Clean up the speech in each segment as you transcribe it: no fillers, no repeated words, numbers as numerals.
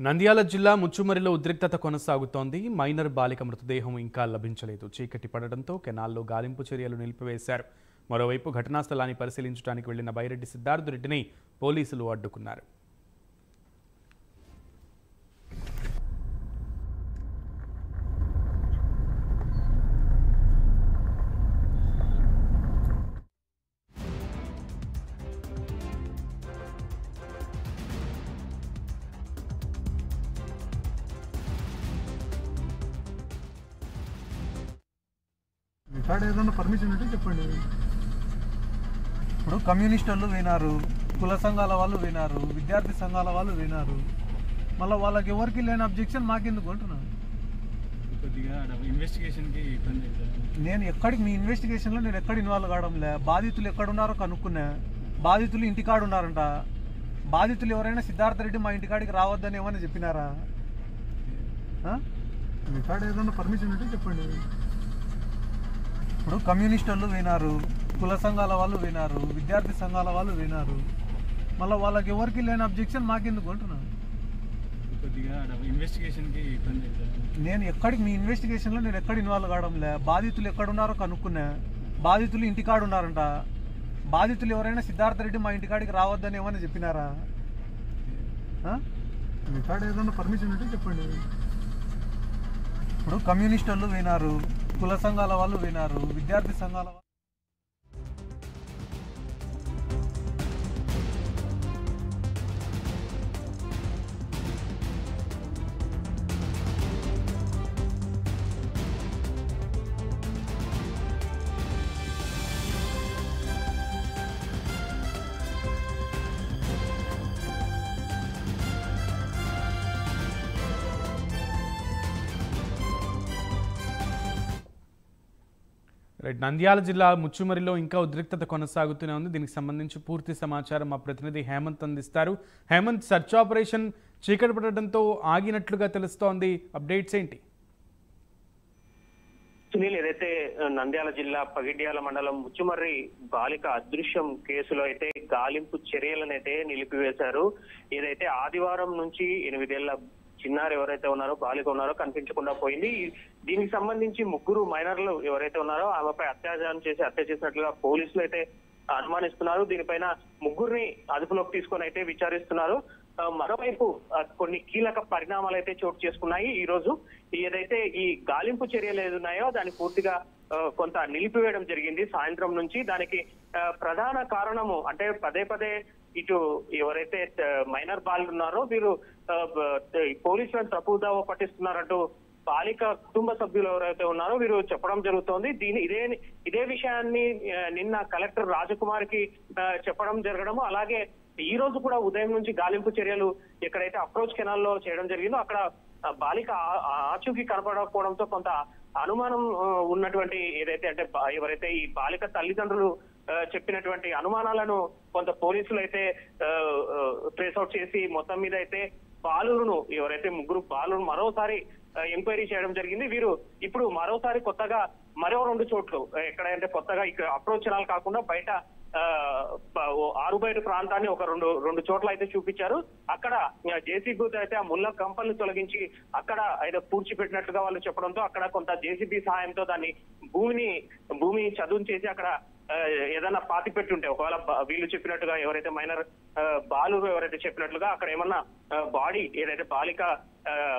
నంద్యాల జిల్లా ముచ్చుమరిలో ఉద్రిక్తత కొనసాగుతోంది. మైనర్ బాలిక మృతదేహం ఇంకా లభించలేదు. చీకటి పడడంతో కెనాల్లో గాలింపు చర్యలు నిలిపివేశారు. మరోవైపు ఘటనా స్థలాన్ని పరిశీలించడానికి వెళ్లిన బైరెడ్డి సిద్ధార్థ్ రెడ్డిని పోలీసులు అడ్డుకున్నారు. ఏదన్నా పర్మిషన్ ఉంటే చెప్పండి. ఇప్పుడు కమ్యూనిస్టులు వినారు, కుల సంఘాల వాళ్ళు వినారు, విద్యార్థి సంఘాల వాళ్ళు వినారు. మళ్ళీ వాళ్ళకి ఎవరికి లేని అబ్జెక్షన్ మాకెందుకు అంటున్నాను. నేను ఎక్కడికి మీ ఇన్వెస్టిగేషన్లో నేను ఎక్కడ ఇన్వాల్వ్ కావడంలే. బాధితులు ఎక్కడున్నారో కనుక్కున్నా. బాధితులు ఇంటికాడు ఉన్నారంట. బాధితులు ఎవరైనా సిద్ధార్థ రెడ్డి మా ఇంటికాడికి రావద్దని ఏమైనా చెప్పినారా? మీ కాడ ఏదన్నా పర్మిషన్ ఉంటే చెప్పండి. ఇప్పుడు కమ్యూనిస్టులు వినారు, కుల సంఘాల వాళ్ళు వినారు, విద్యార్థి సంఘాల వాళ్ళు వినారు. మళ్ళీ వాళ్ళకి ఎవరికి లేని అబ్జెక్షన్ మాకెందుకు అంటున్నాను. నేను ఎక్కడికి మీ ఇన్వెస్టిగేషన్లో నేను ఎక్కడ ఇన్వాల్వ్ కావడంలే. బాధితులు ఎక్కడున్నారో కనుక్కున్నా. బాధితులు ఇంటికాడు ఉన్నారంట. బాధితులు ఎవరైనా సిద్ధార్థ రెడ్డి మా ఇంటికాడికి రావద్దని ఏమైనా చెప్పినారా? మీ కాడ ఏదన్నా పర్మిషన్ ఉంటే చెప్పండి. ఇప్పుడు కమ్యూనిస్టులు వినారు, కుల సంఘాల వాళ్ళు వినారు, విద్యార్థి సంఘాల వాళ్ళు నంద్యాల జిల్లా ముచ్చుమరిలో ఇంకా ఉద్రిక్తత కొనసాగుతూనే ఉంది. దీనికి సంబంధించి పూర్తి సమాచారం మా ప్రతినిధి హేమంత్ అందిస్తారు. హేమంత్, సెర్చ్ ఆపరేషన్ చీకటి పడడంతో ఆగినట్లుగా తెలుస్తోంది. అప్డేట్స్ ఏంటి? సునీల్, ఏదైతే నంద్యాల జిల్లా పగిడ్యాల మండలం ముచ్చుమర్రి బాలిక అదృశ్యం కేసులో అయితే గాలింపు చర్యలనైతే నిలిపివేశారు. ఏదైతే ఆదివారం నుంచి 8 ఏళ్ల చిన్నారు ఎవరైతే ఉన్నారో, బాలిక ఉన్నారో కనిపించకుండా పోయింది. దీనికి సంబంధించి 3 మైనర్లు ఎవరైతే ఉన్నారో ఆమెపై అత్యాచారం చేసి హత్య చేసినట్లుగా పోలీసులు అయితే అనుమానిస్తున్నారు. దీనిపైన 3 అదుపులోకి తీసుకొని అయితే విచారిస్తున్నారు. మరోవైపు కొన్ని కీలక పరిణామాలు అయితే చోటు చేసుకున్నాయి. ఈ రోజు ఏదైతే ఈ గాలింపు చర్యలు ఏదున్నాయో దాన్ని పూర్తిగా కొంత నిలిపివేయడం జరిగింది సాయంత్రం నుంచి. దానికి ప్రధాన కారణము అంటే పదే ఇటు ఎవరైతే మైనర్ బాలులు ఉన్నారో వీరు పోలీసులను తప్పుదావ పట్టిస్తున్నారంటూ బాలిక కుటుంబ సభ్యులు ఎవరైతే ఉన్నారో వీరు చెప్పడం జరుగుతోంది. ఇదే విషయాన్ని నిన్న కలెక్టర్ రాజకుమార్కి చెప్పడం జరగడము, అలాగే ఈ రోజు కూడా ఉదయం నుంచి గాలింపు చర్యలు ఎక్కడైతే అప్రోచ్ కెనాల్లో చేయడం జరిగిందో అక్కడ బాలిక ఆచూకీ కనపడకపోవడంతో కొంత అనుమానం ఉన్నటువంటి ఏదైతే అంటే ఎవరైతే ఈ బాలిక తల్లిదండ్రులు చెప్పినటువంటి అనుమానాలను కొంత పోలీసులు అయితే ట్రేస్ అవుట్ చేసి మొత్తం మీద అయితే బాలురును ఎవరైతే 3 బాలురు మరోసారి ఎంక్వైరీ చేయడం జరిగింది. వీరు ఇప్పుడు మరోసారి కొత్తగా మరో 2 చోట్లు ఎక్కడంటే కొత్తగా ఇక్కడ అప్రోచ్ కెనాల్ కాకుండా బయట ఆరుబయట ప్రాంతాన్ని ఒక రెండు చోట్ల అయితే చూపించారు. అక్కడ జేసీబీ అయితే ఆ ముళ్ళ కంపల్ని తొలగించి అక్కడ అయితే పూడ్చిపెట్టినట్లుగా వాళ్ళు చెప్పడంతో అక్కడ కొంత జేసీబీ సహాయంతో దాన్ని భూమి చదును చేసి అక్కడ ఏదైనా పాతి పెట్టుంటే ఒకవేళ వీళ్ళు చెప్పినట్టుగా ఎవరైతే మైనర్ బాలురు ఎవరైతే చెప్పినట్లుగా అక్కడ ఏమన్నా బాడీ ఏదైతే బాలిక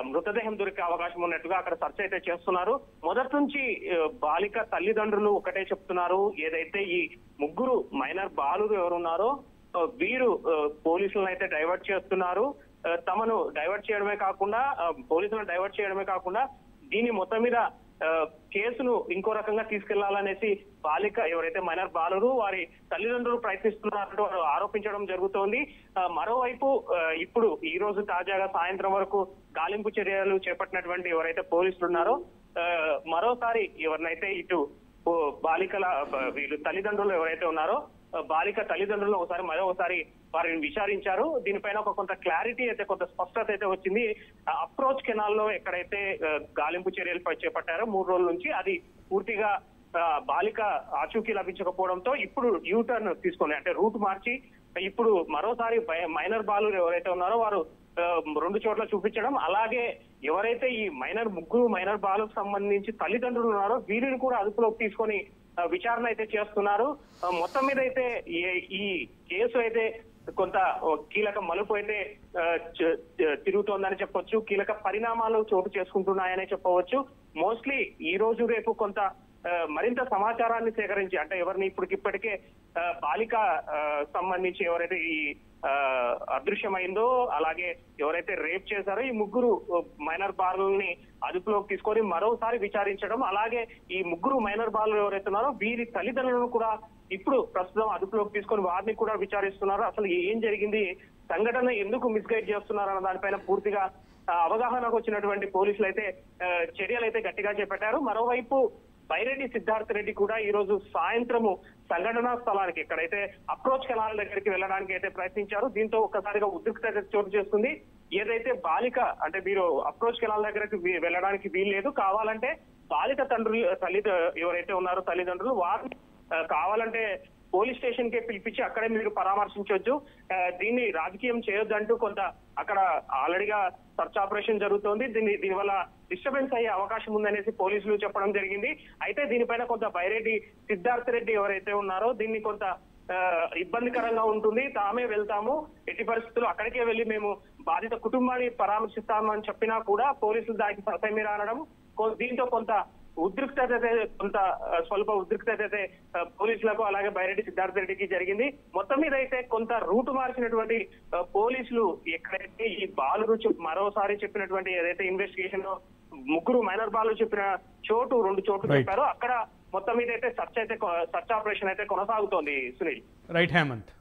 మృతదేహం దొరికే అవకాశం ఉన్నట్టుగా అక్కడ సెర్చ్ అయితే చేస్తున్నారు. మొదటి నుంచి బాలిక తల్లిదండ్రులు ఒకటే చెప్తున్నారు, ఏదైతే ఈ 3 మైనర్ బాలురు ఎవరున్నారో వీరు పోలీసులను అయితే డైవర్ట్ చేస్తున్నారు. తమను డైవర్ట్ చేయడమే కాకుండా పోలీసులను డైవర్ట్ చేయడమే కాకుండా దీని మొత్తం మీద కేసును ఇంకో రకంగా తీసుకెళ్లాలనేసి బాలిక ఎవరైతే మైనర్ బాలురు వారి తల్లిదండ్రులు ప్రయత్నిస్తున్నారంటూ వారు ఆరోపించడం జరుగుతోంది. మరోవైపు ఇప్పుడు ఈ రోజు తాజాగా సాయంత్రం వరకు గాలింపు చర్యలు చేపట్టినటువంటి ఎవరైతే పోలీసులు ఉన్నారో మరోసారి ఎవరినైతే ఇటు బాలికల వీళ్ళు తల్లిదండ్రులు ఎవరైతే ఉన్నారో బాలిక తల్లిదండ్రులను మరోసారి వారిని విచారించారు. దీనిపైన కొంత క్లారిటీ అయితే కొంత స్పష్టత అయితే వచ్చింది. అప్రోచ్ కెనాల్లో ఎక్కడైతే గాలింపు చర్యలు చేపట్టారో 3 రోజుల నుంచి అది పూర్తిగా బాలిక ఆచూకీ లభించకపోవడంతో ఇప్పుడు యూటర్న్ తీసుకొని అంటే రూట్ మార్చి ఇప్పుడు మరోసారి మైనర్ బాలురు ఎవరైతే ఉన్నారో వారు రెండు చోట్ల చూపించడం, అలాగే ఎవరైతే ఈ ముగ్గురు మైనర్ బాలకు సంబంధించి తల్లిదండ్రులు ఉన్నారో వీరిని కూడా అదుపులోకి తీసుకొని విచారణ అయితే చేస్తున్నారు. మొత్తం మీద అయితే ఈ కేసు అయితే కొంత కీలక మలుపు అయితే తిరుగుతోందని చెప్పొచ్చు. కీలక పరిణామాలు చోటు చేసుకుంటున్నాయనే చెప్పవచ్చు. మోస్ట్లీ ఈ రోజు రేపు కొంత మరింత సమాచారాన్ని సేకరించి, అంటే ఎవరిని ఇప్పటికే బాలిక సంబంధించి ఎవరైతే ఈ అదృశ్యమైందో, అలాగే ఎవరైతే రేప్ చేశారో ఈ ముగ్గురు మైనర్ బాలుల్ని అదుపులోకి తీసుకొని మరోసారి విచారించడం, అలాగే ఈ ముగ్గురు మైనర్ బాలులు ఎవరైతే ఉన్నారో వీరి తల్లిదండ్రులను కూడా ఇప్పుడు ప్రస్తుతం అదుపులోకి తీసుకొని వారిని కూడా విచారిస్తున్నారు. అసలు ఏం జరిగింది, సంఘటన ఎందుకు మిస్గైడ్ చేస్తున్నారు అన్న దానిపైన పూర్తిగా అవగాహనకు వచ్చినటువంటి పోలీసులు అయితే చర్యలు అయితే గట్టిగా చేపట్టారు. మరోవైపు బైరెడ్డి సిద్ధార్థ రెడ్డి కూడా ఈ రోజు సాయంత్రము సంఘటనా స్థలానికి, ఎక్కడైతే అప్రోచ్ కెనాల్ దగ్గరికి వెళ్ళడానికి అయితే ప్రయత్నించారు. దీంతో ఒక్కసారిగా ఉద్రిక్తత చోటు చేస్తుంది. ఏదైతే బాలిక, అంటే మీరు అప్రోచ్ కెనాల్ దగ్గరికి వెళ్ళడానికి వీల్లేదు, కావాలంటే బాలిక ఎవరైతే ఉన్నారో తల్లిదండ్రులు వారిని కావాలంటే పోలీస్ స్టేషన్ కే పిలిపించి అక్కడే మీరు పరామర్శించవచ్చు. దీన్ని రాజకీయం చేయొద్దంటూ కొంత అక్కడ ఆల్రెడీగా సర్చ్ ఆపరేషన్ జరుగుతోంది. దీనివల్ల డిస్టర్బెన్స్ అయ్యే అవకాశం ఉందనేసి పోలీసులు చెప్పడం జరిగింది. అయితే దీనిపైన కొంత బైరెడ్డి సిద్ధార్థ రెడ్డి ఎవరైతే ఉన్నారో దీన్ని కొంత ఇబ్బందికరంగా ఉంటుంది, తామే వెళ్తాము, ఎట్టి పరిస్థితుల్లో అక్కడికే వెళ్లి మేము బాధిత కుటుంబాన్ని పరామర్శిస్తామని చెప్పినా కూడా పోలీసులు దానికి ససైమీర అనడం, దీంతో కొంత ఉద్రిక్తత స్వల్ప ఉద్రిక్తత అయితే పోలీసులకు అలాగే బైరెడ్డి సిద్ధార్థ రెడ్డికి జరిగింది. మొత్తం మీద అయితే కొంత రూటు మార్చినటువంటి పోలీసులు ఎక్కడైతే ఈ బాలురు మరోసారి చెప్పినటువంటి ఏదైతే ఇన్వెస్టిగేషన్ లో ముగ్గురు మైనర్ బాలు చెప్పిన రెండు చోట్లు చెప్పారో అక్కడ మొత్తం మీద అయితే సర్చ్ ఆపరేషన్ అయితే కొనసాగుతోంది. సునీల్. రైట్ హేమంత్.